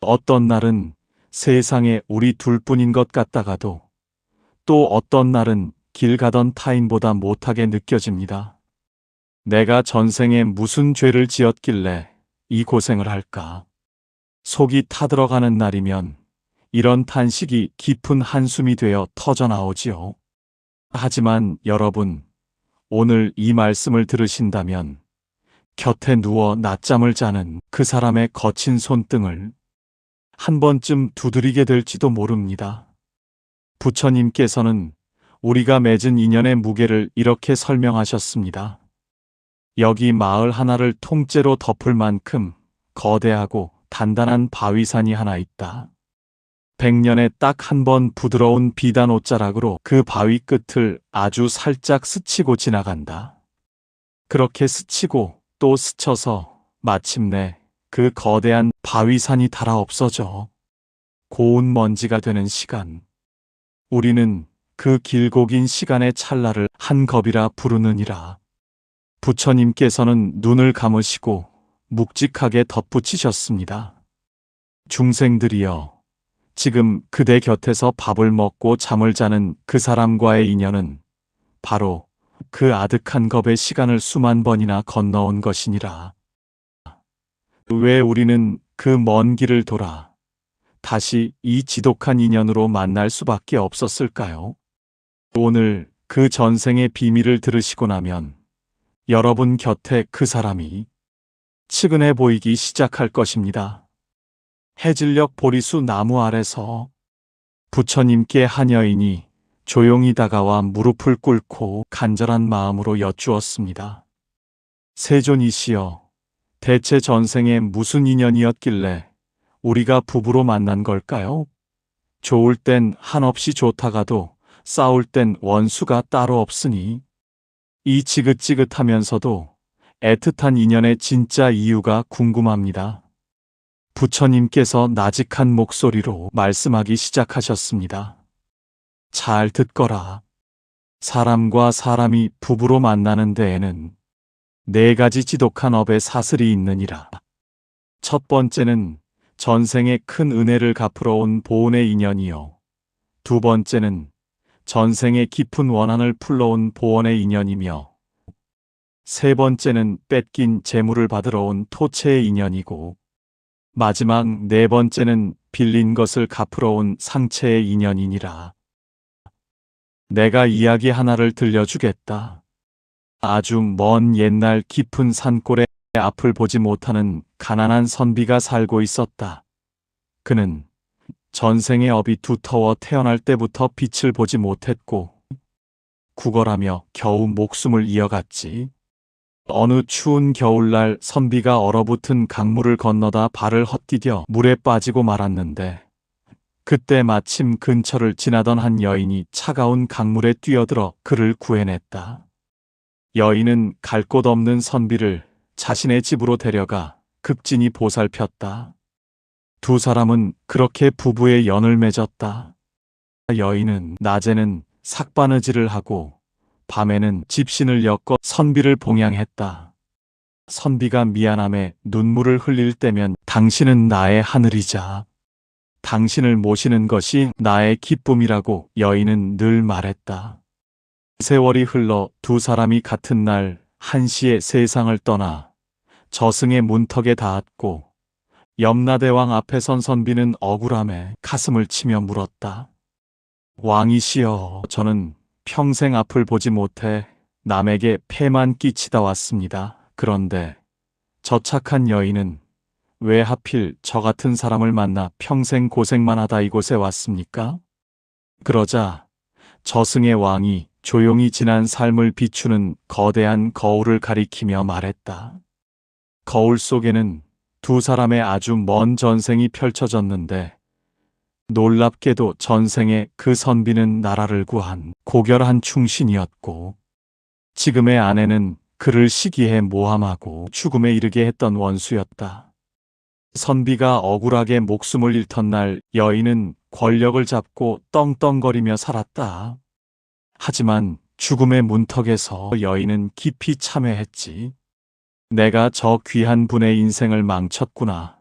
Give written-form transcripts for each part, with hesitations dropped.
어떤 날은 세상에 우리 둘뿐인 것 같다가도 또 어떤 날은 길 가던 타인보다 못하게 느껴집니다. 내가 전생에 무슨 죄를 지었길래 이 고생을 할까? 속이 타들어가는 날이면 이런 탄식이 깊은 한숨이 되어 터져나오지요. 하지만 여러분, 오늘 이 말씀을 들으신다면 곁에 누워 낮잠을 자는 그 사람의 거친 손등을 한 번쯤 두드리게 될지도 모릅니다. 부처님께서는 우리가 맺은 인연의 무게를 이렇게 설명하셨습니다. 여기 마을 하나를 통째로 덮을 만큼 거대하고 단단한 바위산이 하나 있다. 100년에 딱 한 번 부드러운 비단 옷자락으로 그 바위 끝을 아주 살짝 스치고 지나간다. 그렇게 스치고 또 스쳐서 마침내 그 거대한 바위산이 닳아 없어져 고운 먼지가 되는 시간. 우리는 그 길고 긴 시간의 찰나를 한 겁이라 부르느니라. 부처님께서는 눈을 감으시고 묵직하게 덧붙이셨습니다. 중생들이여, 지금 그대 곁에서 밥을 먹고 잠을 자는 그 사람과의 인연은 바로 그 아득한 겁의 시간을 수만 번이나 건너온 것이니라. 왜 우리는 그 먼 길을 돌아 다시 이 지독한 인연으로 만날 수밖에 없었을까요? 오늘 그 전생의 비밀을 들으시고 나면 여러분 곁에 그 사람이 측은해 보이기 시작할 것입니다. 해질녘 보리수 나무 아래서 부처님께 한 여인이 조용히 다가와 무릎을 꿇고 간절한 마음으로 여쭈었습니다. 세존이시여, 대체 전생에 무슨 인연이었길래 우리가 부부로 만난 걸까요? 좋을 땐 한없이 좋다가도 싸울 땐 원수가 따로 없으니 이 지긋지긋하면서도 애틋한 인연의 진짜 이유가 궁금합니다. 부처님께서 나직한 목소리로 말씀하기 시작하셨습니다. 잘 듣거라. 사람과 사람이 부부로 만나는 데에는 4가지 지독한 업의 사슬이 있느니라. 첫 번째는 전생의 큰 은혜를 갚으러 온 보은의 인연이요. 두 번째는 전생의 깊은 원한을 풀러온 보원의 인연이며, 세 번째는 뺏긴 재물을 받으러 온 토체의 인연이고, 마지막 4번째는 빌린 것을 갚으러 온 상체의 인연이니라. 내가 이야기 하나를 들려주겠다. 아주 먼 옛날 깊은 산골에 앞을 보지 못하는 가난한 선비가 살고 있었다. 그는 전생의 업이 두터워 태어날 때부터 빛을 보지 못했고 구걸하며 겨우 목숨을 이어갔지. 어느 추운 겨울날 선비가 얼어붙은 강물을 건너다 발을 헛디뎌 물에 빠지고 말았는데, 그때 마침 근처를 지나던 한 여인이 차가운 강물에 뛰어들어 그를 구해냈다. 여인은 갈 곳 없는 선비를 자신의 집으로 데려가 극진히 보살폈다. 두 사람은 그렇게 부부의 연을 맺었다. 여인은 낮에는 삭바느질을 하고 밤에는 집신을 엮어 선비를 봉양했다. 선비가 미안함에 눈물을 흘릴 때면 당신은 나의 하늘이자 당신을 모시는 것이 나의 기쁨이라고 여인은 늘 말했다. 세월이 흘러 두 사람이 같은 날 한시에 세상을 떠나 저승의 문턱에 닿았고, 염라대왕 앞에 선 선비는 억울함에 가슴을 치며 물었다. 왕이시여, 저는 평생 앞을 보지 못해 남에게 폐만 끼치다 왔습니다. 그런데 저 착한 여인은 왜 하필 저 같은 사람을 만나 평생 고생만 하다 이곳에 왔습니까? 그러자 저승의 왕이 조용히 지난 삶을 비추는 거대한 거울을 가리키며 말했다. 거울 속에는 두 사람의 아주 먼 전생이 펼쳐졌는데, 놀랍게도 전생에 그 선비는 나라를 구한 고결한 충신이었고, 지금의 아내는 그를 시기해 모함하고 죽음에 이르게 했던 원수였다. 선비가 억울하게 목숨을 잃던 날 여인은 권력을 잡고 떵떵거리며 살았다. 하지만 죽음의 문턱에서 여인은 깊이 참회했지. 내가 저 귀한 분의 인생을 망쳤구나.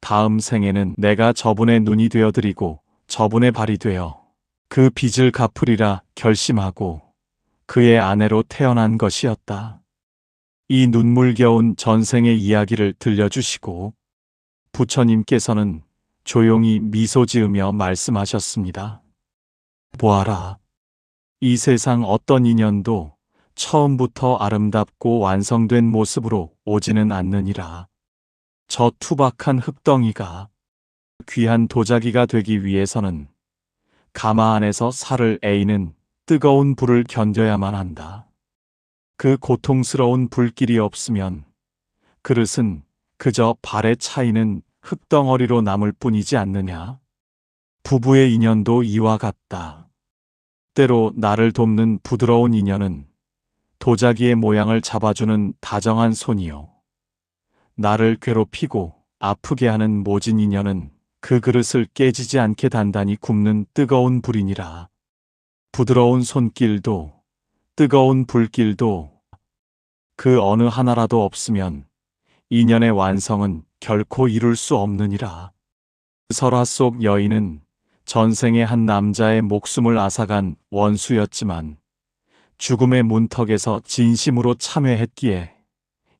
다음 생에는 내가 저분의 눈이 되어드리고 저분의 발이 되어 그 빚을 갚으리라 결심하고 그의 아내로 태어난 것이었다. 이 눈물겨운 전생의 이야기를 들려주시고 부처님께서는 조용히 미소 지으며 말씀하셨습니다. 보아라. 이 세상 어떤 인연도 처음부터 아름답고 완성된 모습으로 오지는 않느니라. 저 투박한 흙덩이가 귀한 도자기가 되기 위해서는 가마 안에서 살을 에이는 뜨거운 불을 견뎌야만 한다. 그 고통스러운 불길이 없으면 그릇은 그저 발에 차이는 흙덩어리로 남을 뿐이지 않느냐. 부부의 인연도 이와 같다. 때로 나를 돕는 부드러운 인연은 도자기의 모양을 잡아주는 다정한 손이요. 나를 괴롭히고 아프게 하는 모진 인연은 그 그릇을 깨지지 않게 단단히 굽는 뜨거운 불이니라. 부드러운 손길도 뜨거운 불길도 그 어느 하나라도 없으면 인연의 완성은 결코 이룰 수 없느니라. 설화 속 여인은 전생의 한 남자의 목숨을 앗아간 원수였지만 죽음의 문턱에서 진심으로 참회했기에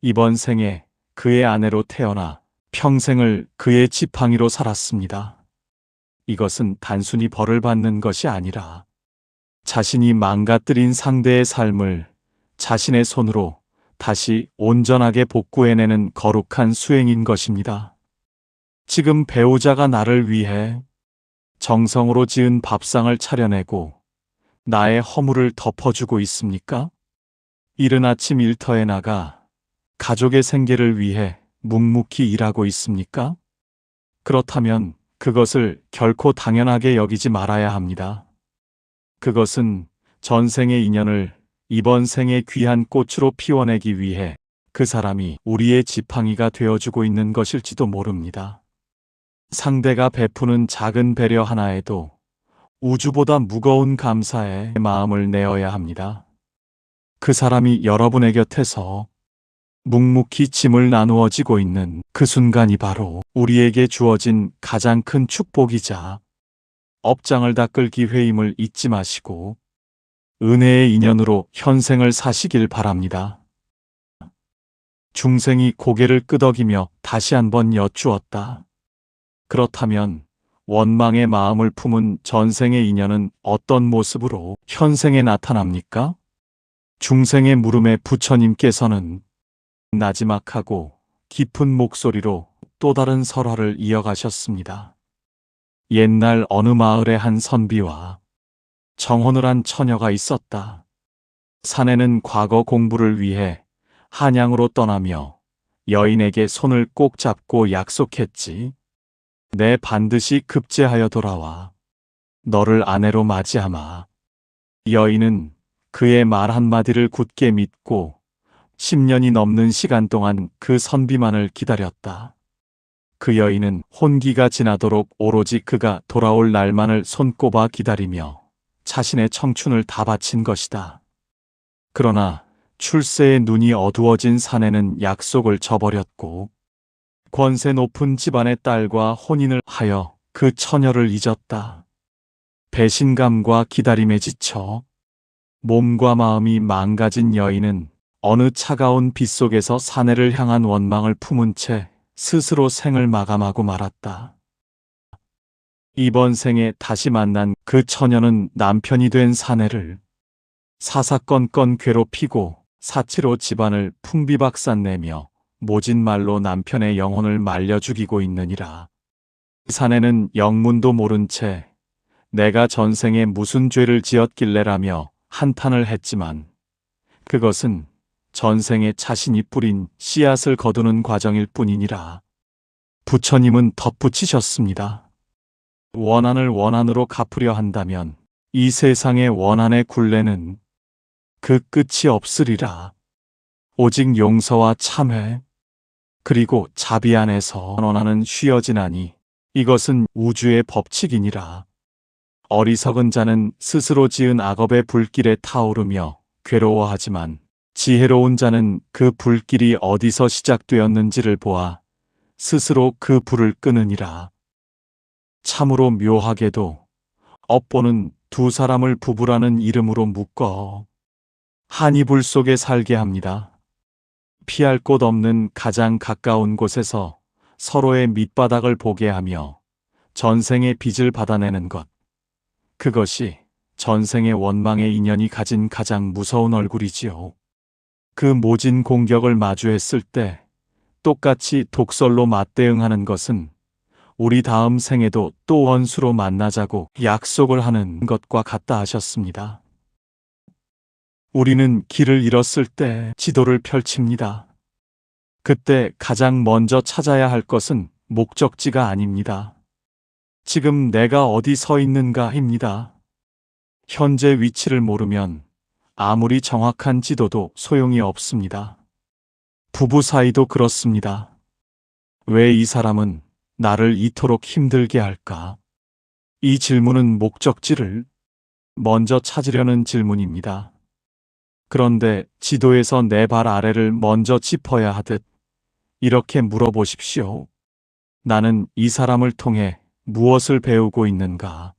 이번 생에 그의 아내로 태어나 평생을 그의 지팡이로 살았습니다. 이것은 단순히 벌을 받는 것이 아니라 자신이 망가뜨린 상대의 삶을 자신의 손으로 다시 온전하게 복구해내는 거룩한 수행인 것입니다. 지금 배우자가 나를 위해 정성으로 지은 밥상을 차려내고 나의 허물을 덮어주고 있습니까? 이른 아침 일터에 나가 가족의 생계를 위해 묵묵히 일하고 있습니까? 그렇다면 그것을 결코 당연하게 여기지 말아야 합니다. 그것은 전생의 인연을 이번 생의 귀한 꽃으로 피워내기 위해 그 사람이 우리의 지팡이가 되어주고 있는 것일지도 모릅니다. 상대가 베푸는 작은 배려 하나에도 우주보다 무거운 감사의 마음을 내어야 합니다. 그 사람이 여러분의 곁에서 묵묵히 짐을 나누어지고 있는 그 순간이 바로 우리에게 주어진 가장 큰 축복이자 업장을 닦을 기회임을 잊지 마시고 은혜의 인연으로 현생을 사시길 바랍니다. 중생이 고개를 끄덕이며 다시 한번 여쭈었다. 그렇다면 원망의 마음을 품은 전생의 인연은 어떤 모습으로 현생에 나타납니까? 중생의 물음에 부처님께서는 나지막하고 깊은 목소리로 또 다른 설화를 이어가셨습니다. 옛날 어느 마을에 한 선비와 정혼을 한 처녀가 있었다. 사내는 과거 공부를 위해 한양으로 떠나며 여인에게 손을 꼭 잡고 약속했지. 내 반드시 급제하여 돌아와 너를 아내로 맞이하마. 여인은 그의 말 한마디를 굳게 믿고 10년이 넘는 시간 동안 그 선비만을 기다렸다. 그 여인은 혼기가 지나도록 오로지 그가 돌아올 날만을 손꼽아 기다리며 자신의 청춘을 다 바친 것이다. 그러나 출세의 눈이 어두워진 사내는 약속을 저버렸고 권세 높은 집안의 딸과 혼인을 하여 그 처녀를 잊었다. 배신감과 기다림에 지쳐 몸과 마음이 망가진 여인은 어느 차가운 빛 속에서 사내를 향한 원망을 품은 채 스스로 생을 마감하고 말았다. 이번 생에 다시 만난 그 처녀는 남편이 된 사내를 사사건건 괴롭히고 사치로 집안을 풍비박산내며 모진 말로 남편의 영혼을 말려 죽이고 있느니라. 사내는 영문도 모른 채 내가 전생에 무슨 죄를 지었길래라며 한탄을 했지만 그것은 전생에 자신이 뿌린 씨앗을 거두는 과정일 뿐이니라. 부처님은 덧붙이셨습니다. 원한을 원한으로 갚으려 한다면 이 세상의 원한의 굴레는 그 끝이 없으리라. 오직 용서와 참회 그리고 자비 안에서 원한은 쉬어지나니 이것은 우주의 법칙이니라. 어리석은 자는 스스로 지은 악업의 불길에 타오르며 괴로워하지만 지혜로운 자는 그 불길이 어디서 시작되었는지를 보아 스스로 그 불을 끄느니라. 참으로 묘하게도 업보는 두 사람을 부부라는 이름으로 묶어 한 이불 속에 살게 합니다. 피할 곳 없는 가장 가까운 곳에서 서로의 밑바닥을 보게 하며 전생의 빚을 받아내는 것. 그것이 전생의 원망의 인연이 가진 가장 무서운 얼굴이지요. 그 모진 공격을 마주했을 때 똑같이 독설로 맞대응하는 것은 우리 다음 생에도 또 원수로 만나자고 약속을 하는 것과 같다 하셨습니다. 우리는 길을 잃었을 때 지도를 펼칩니다. 그때 가장 먼저 찾아야 할 것은 목적지가 아닙니다. 지금 내가 어디 서 있는가입니다. 현재 위치를 모르면 아무리 정확한 지도도 소용이 없습니다. 부부 사이도 그렇습니다. 왜 이 사람은 나를 이토록 힘들게 할까? 이 질문은 목적지를 먼저 찾으려는 질문입니다. 그런데 지도에서 내 발 아래를 먼저 짚어야 하듯 이렇게 물어보십시오. 나는 이 사람을 통해 무엇을 배우고 있는가?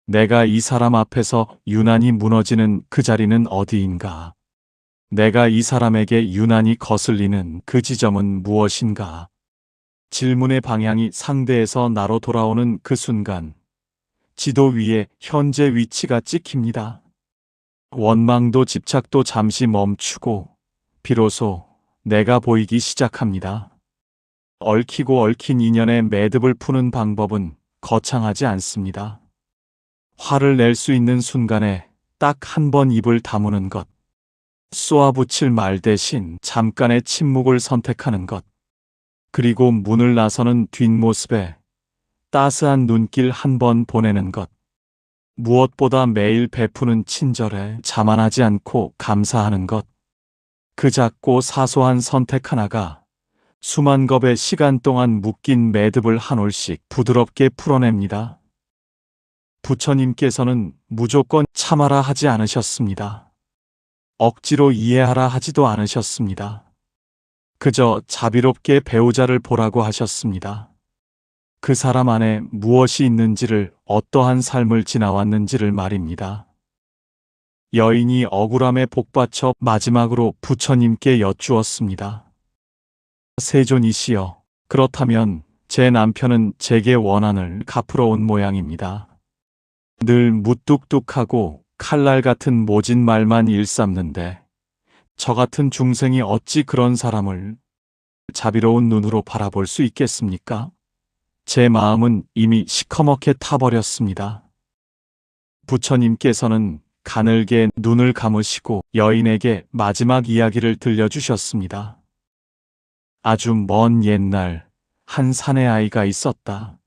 내가 이 사람 앞에서 유난히 무너지는 그 자리는 어디인가? 내가 이 사람에게 유난히 거슬리는 그 지점은 무엇인가? 질문의 방향이 상대에서 나로 돌아오는 그 순간, 지도 위에 현재 위치가 찍힙니다. 원망도 집착도 잠시 멈추고, 비로소 내가 보이기 시작합니다. 얽히고 얽힌 인연의 매듭을 푸는 방법은 거창하지 않습니다. 화를 낼 수 있는 순간에 딱 한 번 입을 다무는 것. 쏘아붙일 말 대신 잠깐의 침묵을 선택하는 것. 그리고 문을 나서는 뒷모습에 따스한 눈길 한 번 보내는 것. 무엇보다 매일 베푸는 친절에 자만하지 않고 감사하는 것. 그 작고 사소한 선택 하나가 수만 겁의 시간 동안 묶인 매듭을 한 올씩 부드럽게 풀어냅니다. 부처님께서는 무조건 참아라 하지 않으셨습니다. 억지로 이해하라 하지도 않으셨습니다. 그저 자비롭게 배우자를 보라고 하셨습니다. 그 사람 안에 무엇이 있는지를, 어떠한 삶을 지나왔는지를 말입니다. 여인이 억울함에 복받쳐 마지막으로 부처님께 여쭈었습니다. 세존이시여, 그렇다면 제 남편은 제게 원한을 갚으러 온 모양입니다. 늘 무뚝뚝하고 칼날 같은 모진 말만 일삼는데 저 같은 중생이 어찌 그런 사람을 자비로운 눈으로 바라볼 수 있겠습니까? 제 마음은 이미 시커멓게 타버렸습니다. 부처님께서는 가늘게 눈을 감으시고 여인에게 마지막 이야기를 들려주셨습니다. 아주 먼 옛날 한 사내 아이가 있었다.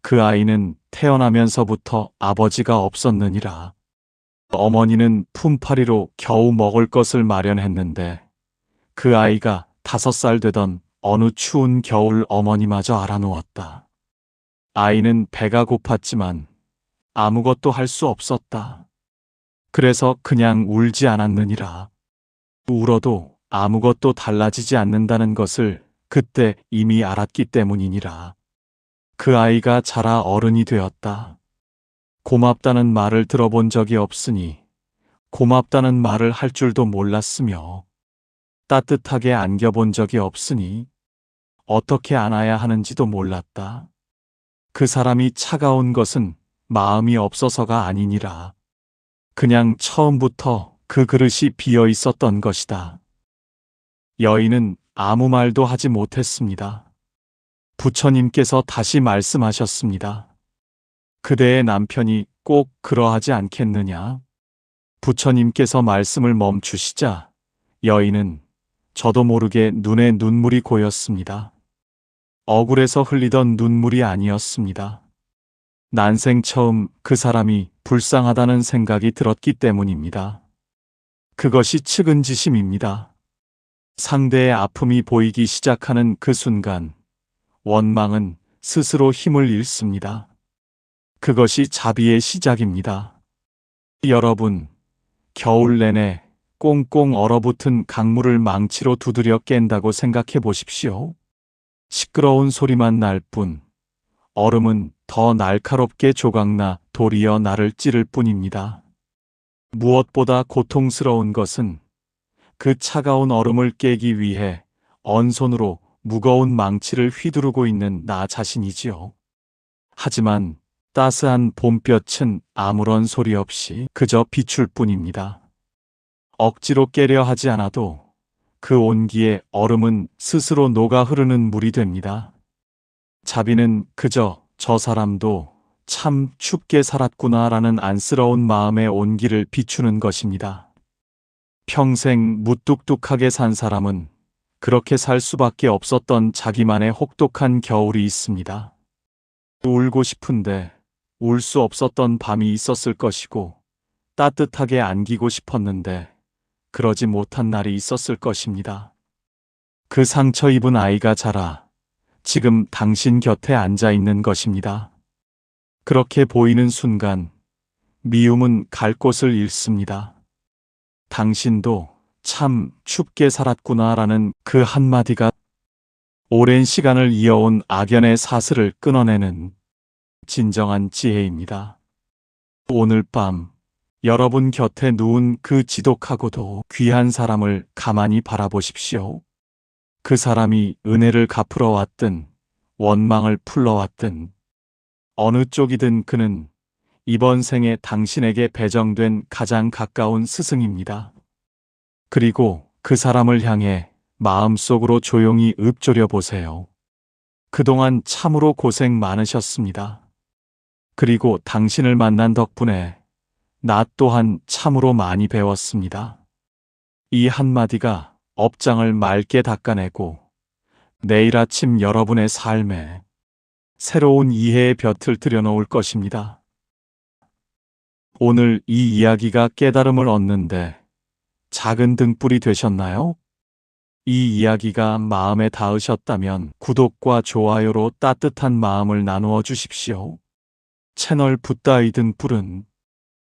그 아이는 태어나면서부터 아버지가 없었느니라. 어머니는 품팔이로 겨우 먹을 것을 마련했는데 그 아이가 5살 되던 어느 추운 겨울 어머니마저 알아놓았다. 아이는 배가 고팠지만 아무것도 할 수 없었다. 그래서 그냥 울지 않았느니라. 울어도 아무것도 달라지지 않는다는 것을 그때 이미 알았기 때문이니라. 그 아이가 자라 어른이 되었다. 고맙다는 말을 들어본 적이 없으니 고맙다는 말을 할 줄도 몰랐으며 따뜻하게 안겨본 적이 없으니 어떻게 안아야 하는지도 몰랐다. 그 사람이 차가운 것은 마음이 없어서가 아니니라. 그냥 처음부터 그 그릇이 비어 있었던 것이다. 여인은 아무 말도 하지 못했습니다. 부처님께서 다시 말씀하셨습니다. 그대의 남편이 꼭 그러하지 않겠느냐? 부처님께서 말씀을 멈추시자 여인은 저도 모르게 눈에 눈물이 고였습니다. 억울해서 흘리던 눈물이 아니었습니다. 난생 처음 그 사람이 불쌍하다는 생각이 들었기 때문입니다. 그것이 측은지심입니다. 상대의 아픔이 보이기 시작하는 그 순간 원망은 스스로 힘을 잃습니다. 그것이 자비의 시작입니다. 여러분, 겨울 내내 꽁꽁 얼어붙은 강물을 망치로 두드려 깬다고 생각해 보십시오. 시끄러운 소리만 날 뿐, 얼음은 더 날카롭게 조각나 도리어 나를 찌를 뿐입니다. 무엇보다 고통스러운 것은 그 차가운 얼음을 깨기 위해 언손으로 무거운 망치를 휘두르고 있는 나 자신이지요. 하지만 따스한 봄볕은 아무런 소리 없이 그저 비출 뿐입니다. 억지로 깨려 하지 않아도 그 온기에 얼음은 스스로 녹아 흐르는 물이 됩니다. 자비는 그저 저 사람도 참 춥게 살았구나라는 안쓰러운 마음의 온기를 비추는 것입니다. 평생 무뚝뚝하게 산 사람은 그렇게 살 수밖에 없었던 자기만의 혹독한 겨울이 있습니다. 울고 싶은데 울 수 없었던 밤이 있었을 것이고, 따뜻하게 안기고 싶었는데 그러지 못한 날이 있었을 것입니다. 그 상처 입은 아이가 자라 지금 당신 곁에 앉아 있는 것입니다. 그렇게 보이는 순간 미움은 갈 곳을 잃습니다. 당신도 참 춥게 살았구나라는 그 한마디가 오랜 시간을 이어온 악연의 사슬을 끊어내는 진정한 지혜입니다. 오늘 밤 여러분 곁에 누운 그 지독하고도 귀한 사람을 가만히 바라보십시오. 그 사람이 은혜를 갚으러 왔든 원망을 풀러 왔든 어느 쪽이든 그는 이번 생에 당신에게 배정된 가장 가까운 스승입니다. 그리고 그 사람을 향해 마음속으로 조용히 읊조려 보세요. 그동안 참으로 고생 많으셨습니다. 그리고 당신을 만난 덕분에 나 또한 참으로 많이 배웠습니다. 이 한마디가 업장을 맑게 닦아내고 내일 아침 여러분의 삶에 새로운 이해의 볕을 들여놓을 것입니다. 오늘 이 이야기가 깨달음을 얻는데 작은 등불이 되셨나요? 이 이야기가 마음에 닿으셨다면 구독과 좋아요로 따뜻한 마음을 나누어 주십시오. 채널 붓다의 등불은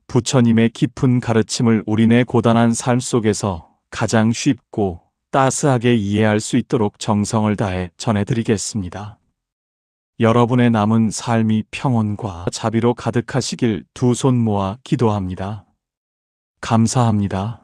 부처님의 깊은 가르침을 우리네 고단한 삶 속에서 가장 쉽고 따스하게 이해할 수 있도록 정성을 다해 전해드리겠습니다. 여러분의 남은 삶이 평온과 자비로 가득하시길 두 손 모아 기도합니다. 감사합니다.